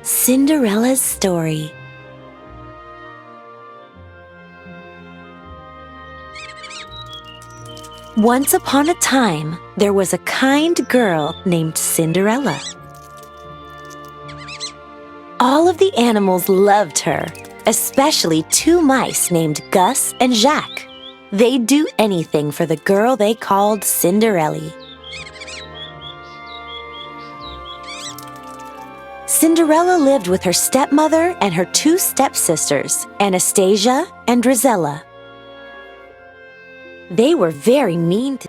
Cinderella's story. Once upon a time, there was a kind girl named Cinderella. All of the animals loved her, especially two mice named Gus and Jacques. They'd do anything for the girl they called Cinderella. Cinderella lived with her stepmother and her two stepsisters, Anastasia and Drizella. They were very mean to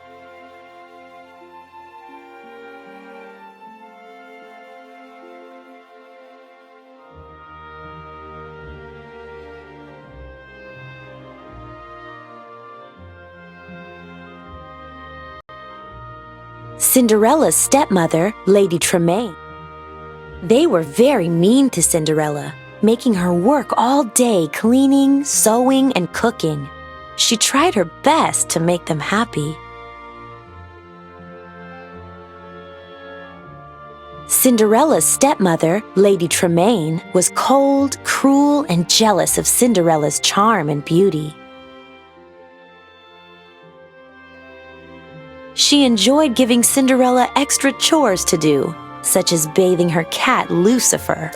Cinderella's stepmother, Lady Tremaine. They were very mean to Cinderella, making her work all day cleaning, sewing, and cooking. She tried her best to make them happy. Cinderella's stepmother, Lady Tremaine, was cold, cruel, and jealous of Cinderella's charm and beauty. She enjoyed giving Cinderella extra chores to do, such as bathing her cat Lucifer.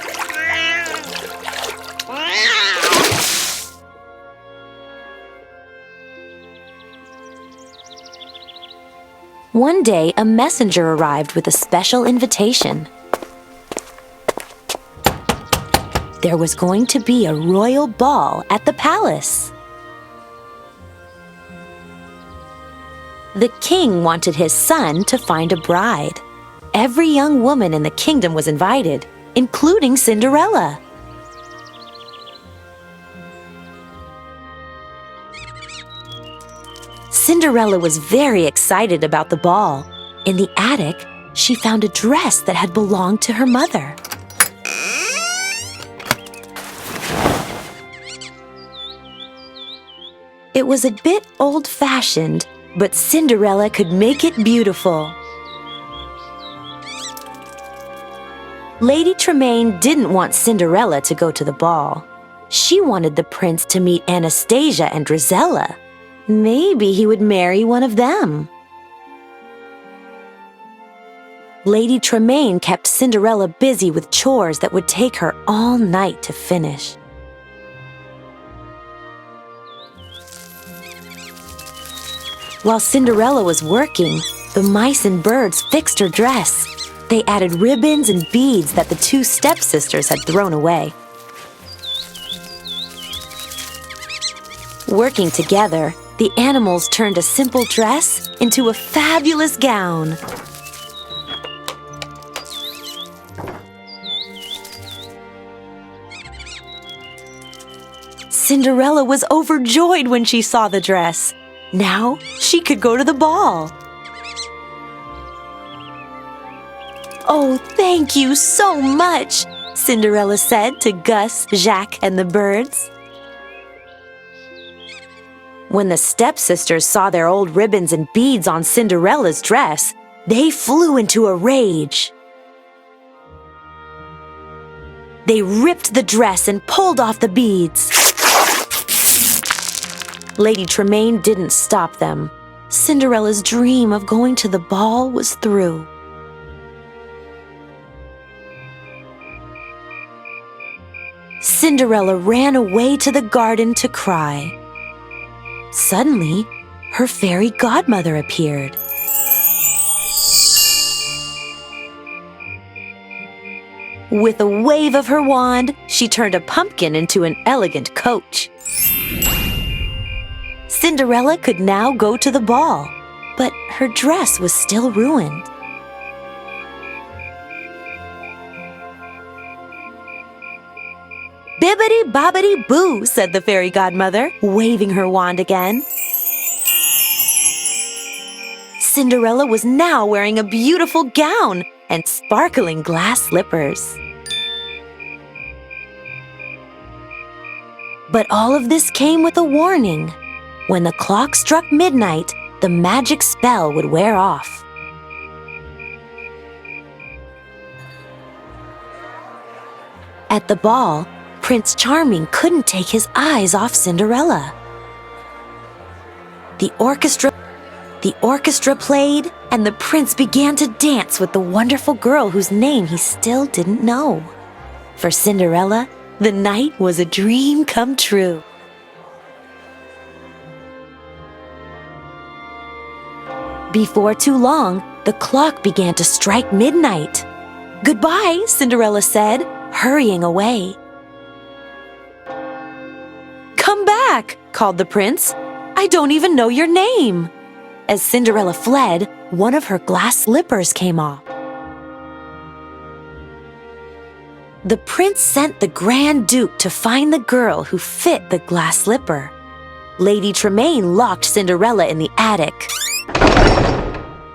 One day, a messenger arrived with a special invitation. There was going to be a royal ball at the palace. The king wanted his son to find a bride. Every young woman in the kingdom was invited, including Cinderella. Cinderella was very excited about the ball. In the attic, she found a dress that had belonged to her mother. It was a bit old-fashioned, but Cinderella could make it beautiful. Lady Tremaine didn't want Cinderella to go to the ball. She wanted the prince to meet Anastasia and Drizella. Maybe he would marry one of them. Lady Tremaine kept Cinderella busy with chores that would take her all night to finish. While Cinderella was working, the mice and birds fixed her dress. They added ribbons and beads that the two stepsisters had thrown away. Working together, the animals turned a simple dress into a fabulous gown. Cinderella was overjoyed when she saw the dress. Now she could go to the ball. "Oh, thank you so much," Cinderella said to Gus, Jacques, and the birds. When the stepsisters saw their old ribbons and beads on Cinderella's dress, they flew into a rage. They ripped the dress and pulled off the beads. Lady Tremaine didn't stop them. Cinderella's dream of going to the ball was through. Cinderella ran away to the garden to cry. Suddenly, her fairy godmother appeared. With a wave of her wand, she turned a pumpkin into an elegant coach. Cinderella could now go to the ball, but her dress was still ruined. "Bibbidi-bobbidi-boo," said the fairy godmother, waving her wand again. Cinderella was now wearing a beautiful gown and sparkling glass slippers. But all of this came with a warning. When the clock struck midnight, the magic spell would wear off. At the ball, Prince Charming couldn't take his eyes off Cinderella. The orchestra played, and the prince began to dance with the wonderful girl whose name he still didn't know. For Cinderella, the night was a dream come true. Before too long, the clock began to strike midnight. "Goodbye," Cinderella said, hurrying away. "Come back," called the prince. "I don't even know your name." As Cinderella fled, one of her glass slippers came off. The prince sent the Grand Duke to find the girl who fit the glass slipper. Lady Tremaine locked Cinderella in the attic.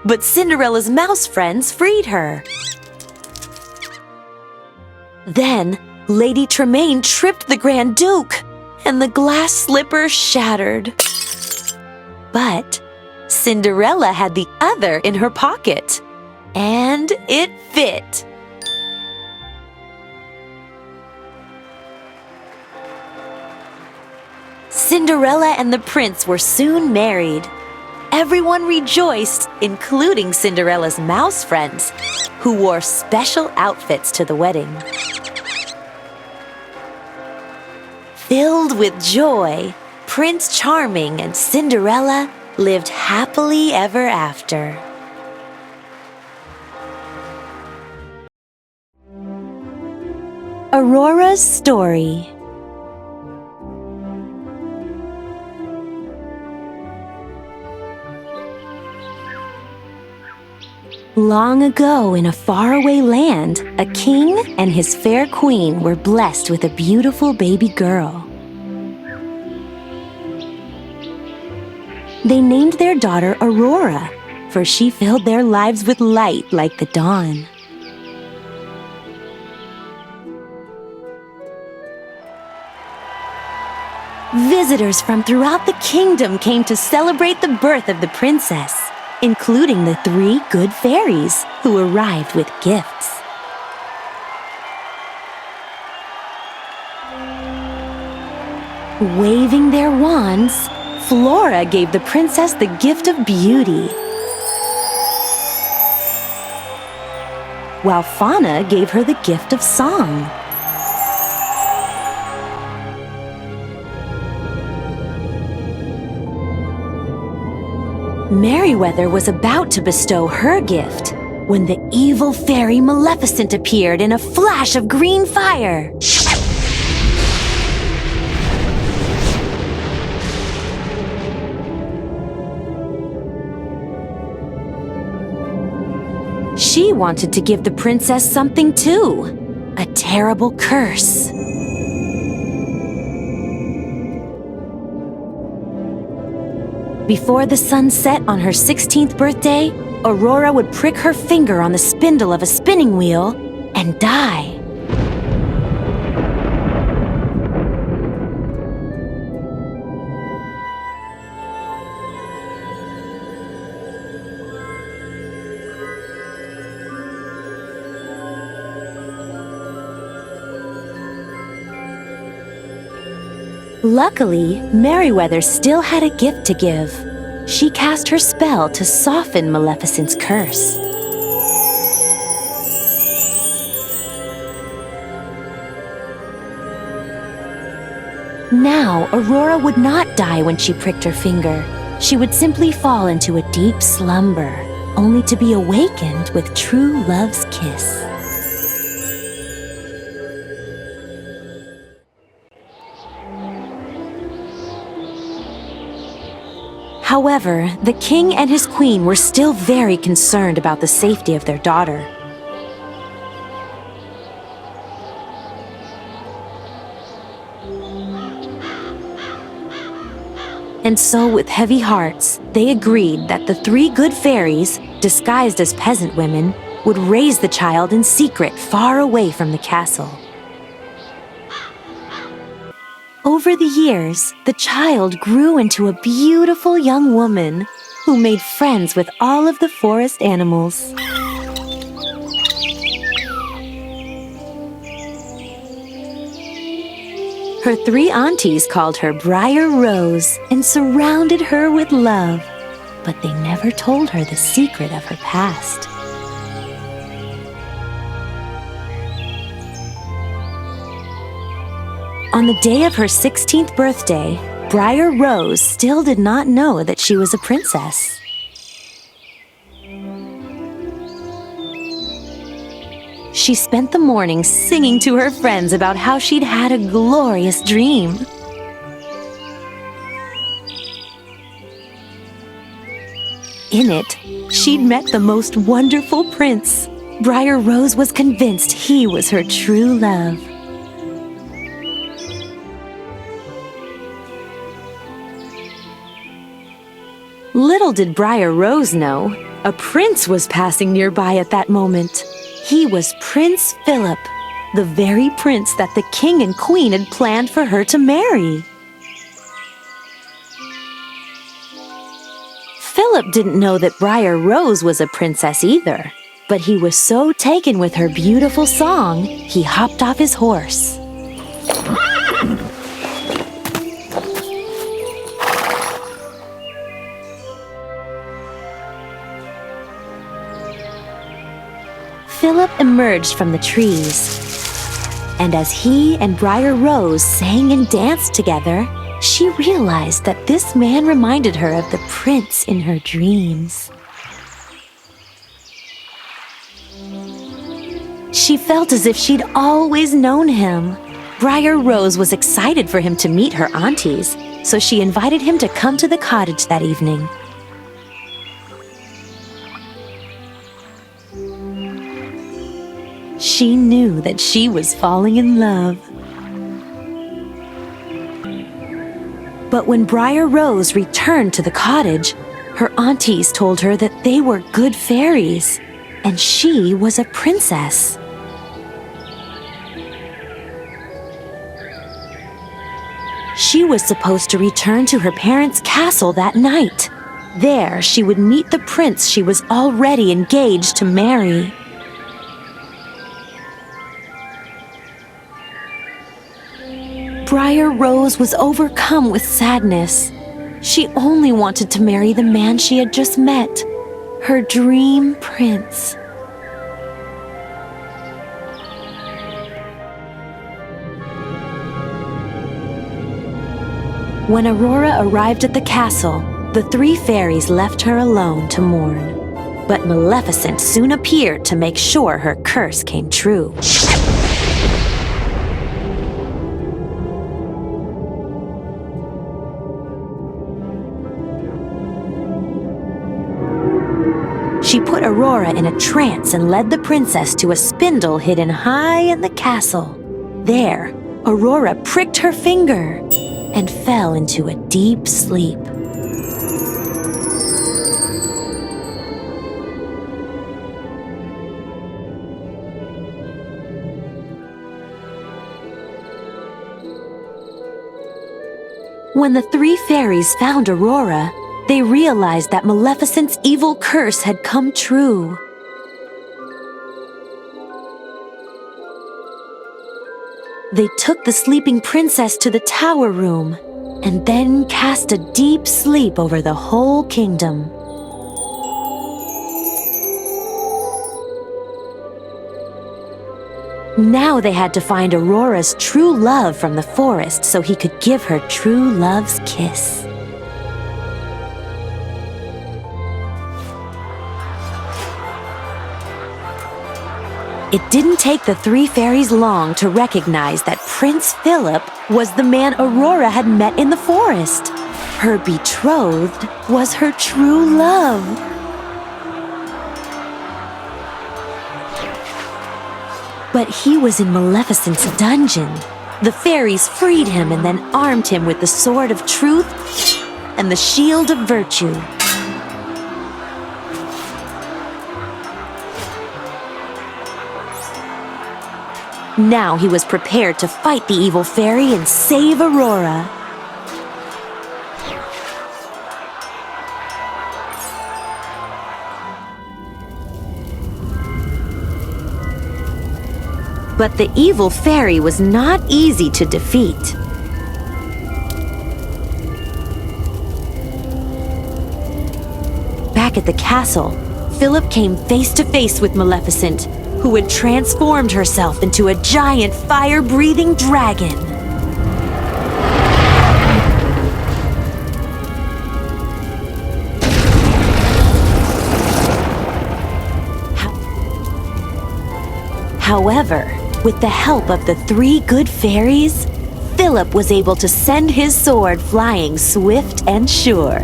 But Cinderella's mouse friends freed her. Then, Lady Tremaine tripped the Grand Duke, and the glass slipper shattered. But Cinderella had the other in her pocket, and it fit. Cinderella and the prince were soon married. Everyone rejoiced, including Cinderella's mouse friends, who wore special outfits to the wedding. Filled with joy, Prince Charming and Cinderella lived happily ever after. Aurora's story. Long ago in a faraway land, a king and his fair queen were blessed with a beautiful baby girl. They named their daughter Aurora, for she filled their lives with light like the dawn. Visitors from throughout the kingdom came to celebrate the birth of the princess, including the 3 good fairies who arrived with gifts. Waving their wands, Flora gave the princess the gift of beauty, while Fauna gave her the gift of song. Merryweather was about to bestow her gift when the evil fairy Maleficent appeared in a flash of green fire. She wanted to give the princess something too, a terrible curse. Before the sun set on her 16th birthday, Aurora would prick her finger on the spindle of a spinning wheel and die. Luckily, Merryweather still had a gift to give. She cast her spell to soften Maleficent's curse. Now, Aurora would not die when she pricked her finger. She would simply fall into a deep slumber, only to be awakened with true love's kiss. However, the king and his queen were still very concerned about the safety of their daughter. And so, with heavy hearts, they agreed that the 3 good fairies, disguised as peasant women, would raise the child in secret far away from the castle. Over the years, the child grew into a beautiful young woman who made friends with all of the forest animals. Her three aunties called her Briar Rose and surrounded her with love, but they never told her the secret of her past. On the day of her 16th birthday, Briar Rose still did not know that she was a princess. She spent the morning singing to her friends about how she'd had a glorious dream. In it, she'd met the most wonderful prince. Briar Rose was convinced he was her true love. Little did Briar Rose know, a prince was passing nearby at that moment. He was Prince Philip, the very prince that the king and queen had planned for her to marry. Philip didn't know that Briar Rose was a princess either, but he was so taken with her beautiful song, he hopped off his horse. Philip emerged from the trees, and as he and Briar Rose sang and danced together, she realized that this man reminded her of the prince in her dreams. She felt as if she'd always known him. Briar Rose was excited for him to meet her aunties, so she invited him to come to the cottage that evening. She knew that she was falling in love. But when Briar Rose returned to the cottage, her aunties told her that they were good fairies, and she was a princess. She was supposed to return to her parents' castle that night. There, she would meet the prince she was already engaged to marry. Briar Rose was overcome with sadness. She only wanted to marry the man she had just met, her dream prince. When Aurora arrived at the castle, the three fairies left her alone to mourn. But Maleficent soon appeared to make sure her curse came true. She put Aurora in a trance and led the princess to a spindle hidden high in the castle. There, Aurora pricked her finger and fell into a deep sleep. When the three fairies found Aurora, they realized that Maleficent's evil curse had come true. They took the sleeping princess to the tower room and then cast a deep sleep over the whole kingdom. Now they had to find Aurora's true love from the forest so he could give her true love's kiss. It didn't take the three fairies long to recognize that Prince Philip was the man Aurora had met in the forest. Her betrothed was her true love. But he was in Maleficent's dungeon. The fairies freed him and then armed him with the sword of truth and the shield of virtue. Now he was prepared to fight the evil fairy and save Aurora. But the evil fairy was not easy to defeat. back at the castle, Philip came face to face with Maleficent, who had transformed herself into a giant fire-breathing dragon. However, with the help of the 3 good fairies, Philip was able to send his sword flying swift and sure.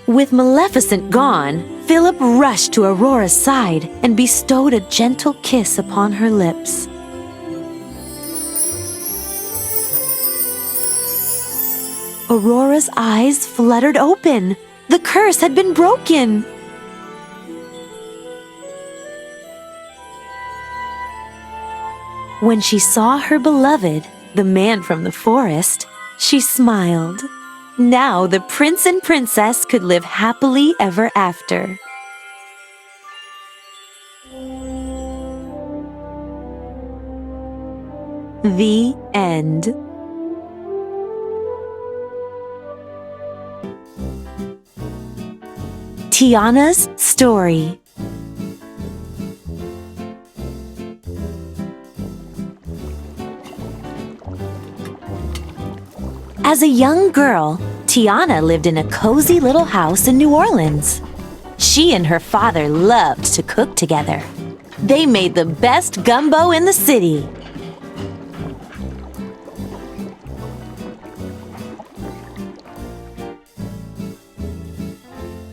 With Maleficent gone, Philip rushed to Aurora's side and bestowed a gentle kiss upon her lips. Aurora's eyes fluttered open. The curse had been broken. When she saw her beloved, the man from the forest, she smiled. Now the prince and princess could live happily ever after. The end. Tiana's story. As a young girl, Tiana lived in a cozy little house in New Orleans. She and her father loved to cook together. They made the best gumbo in the city.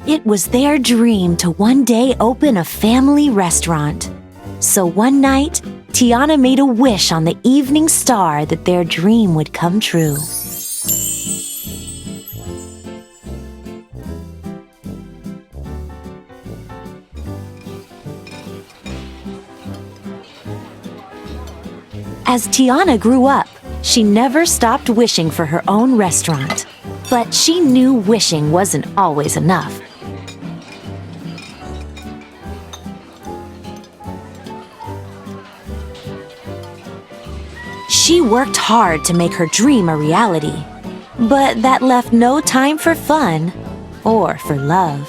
It was their dream to one day open a family restaurant. So one night, Tiana made a wish on the evening star that their dream would come true. As Tiana grew up, she never stopped wishing for her own restaurant. But she knew wishing wasn't always enough. She worked hard to make her dream a reality, but that left no time for fun or for love.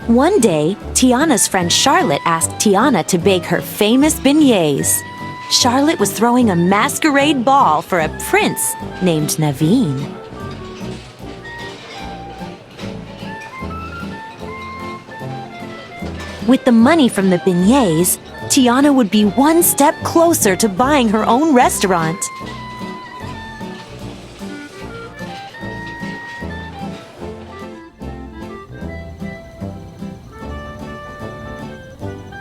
One day, Tiana's friend Charlotte asked Tiana to bake her famous beignets. Charlotte was throwing a masquerade ball for a prince named Naveen. With the money from the beignets, Tiana would be one step closer to buying her own restaurant.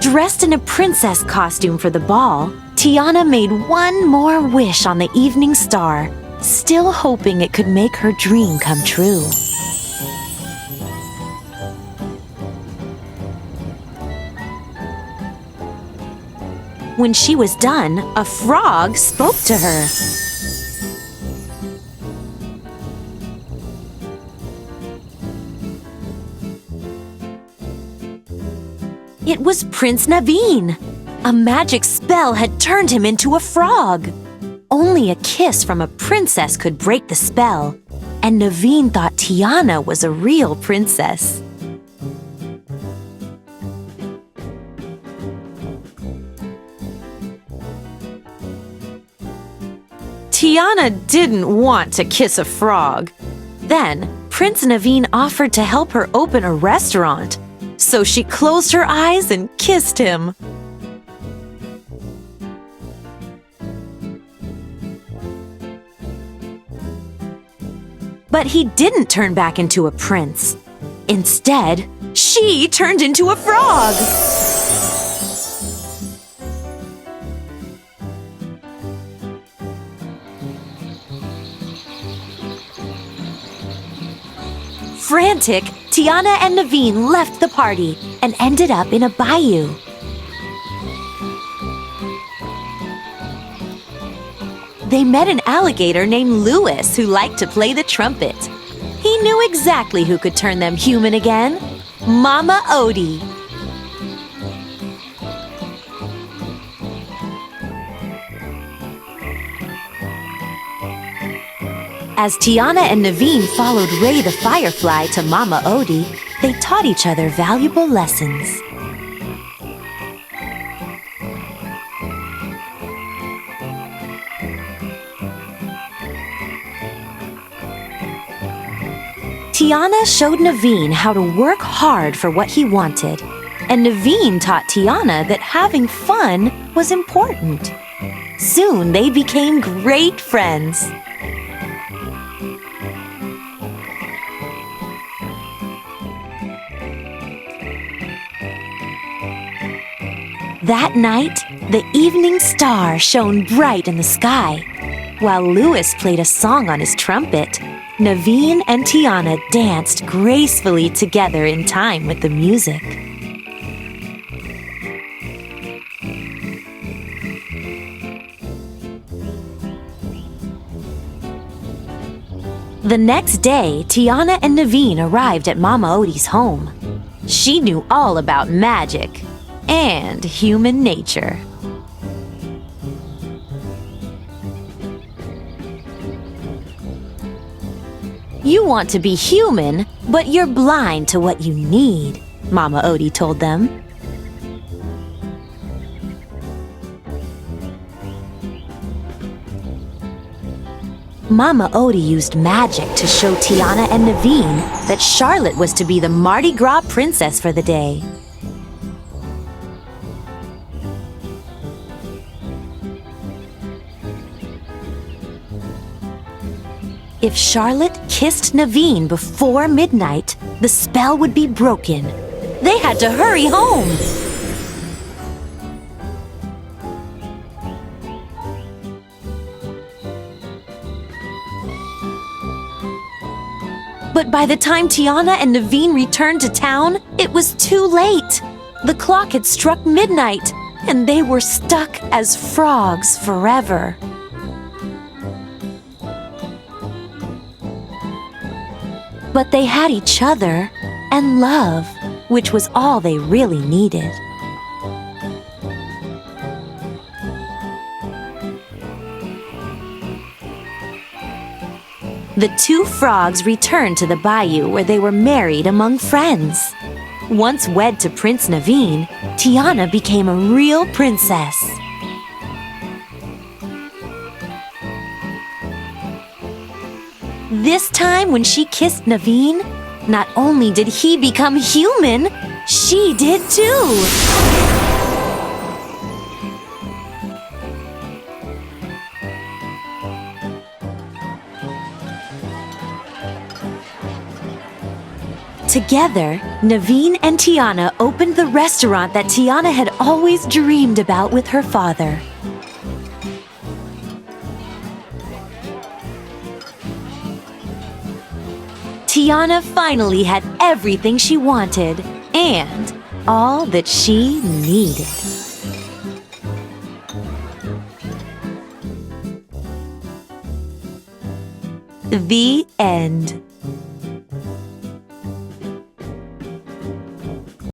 Dressed in a princess costume for the ball, Tiana made one more wish on the evening star, still hoping it could make her dream come true. When she was done, a frog spoke to her. It was Prince Naveen. A magic spell had turned him into a frog. Only a kiss from a princess could break the spell, and Naveen thought Tiana was a real princess. Tiana didn't want to kiss a frog. Then, Prince Naveen offered to help her open a restaurant. So she closed her eyes and kissed him. But he didn't turn back into a prince. Instead, she turned into a frog. Frantic, Tiana and Naveen left the party and ended up in a bayou. they met an alligator named Louis who liked to play the trumpet. He knew exactly who could turn them human again: Mama Odie. As Tiana and Naveen followed Ray the Firefly to Mama Odie, they taught each other valuable lessons. Tiana showed Naveen how to work hard for what he wanted, and Naveen taught Tiana that having fun was important. Soon they became great friends. That night, the evening star shone bright in the sky. While Louis played a song on his trumpet, Naveen and Tiana danced gracefully together in time with the music. The next day, Tiana and Naveen arrived at Mama Odie's home. She knew all about magic and human nature. You want to be human, but you're blind to what you need, Mama Odie told them. Mama Odie used magic to show Tiana and Naveen that Charlotte was to be the Mardi Gras princess for the day. If Charlotte kissed Naveen before midnight, the spell would be broken. They had to hurry home. But by the time Tiana and Naveen returned to town, it was too late. The clock had struck midnight, and they were stuck as frogs forever. But they had each other and love, which was all they really needed. The two frogs returned to the bayou where they were married among friends. Once wed to Prince Naveen, Tiana became a real princess. This time when she kissed Naveen, not only did he become human, she did too. Together, Naveen and Tiana opened the restaurant that Tiana had always dreamed about with her father. Tiana finally had everything she wanted and all that she needed. The end.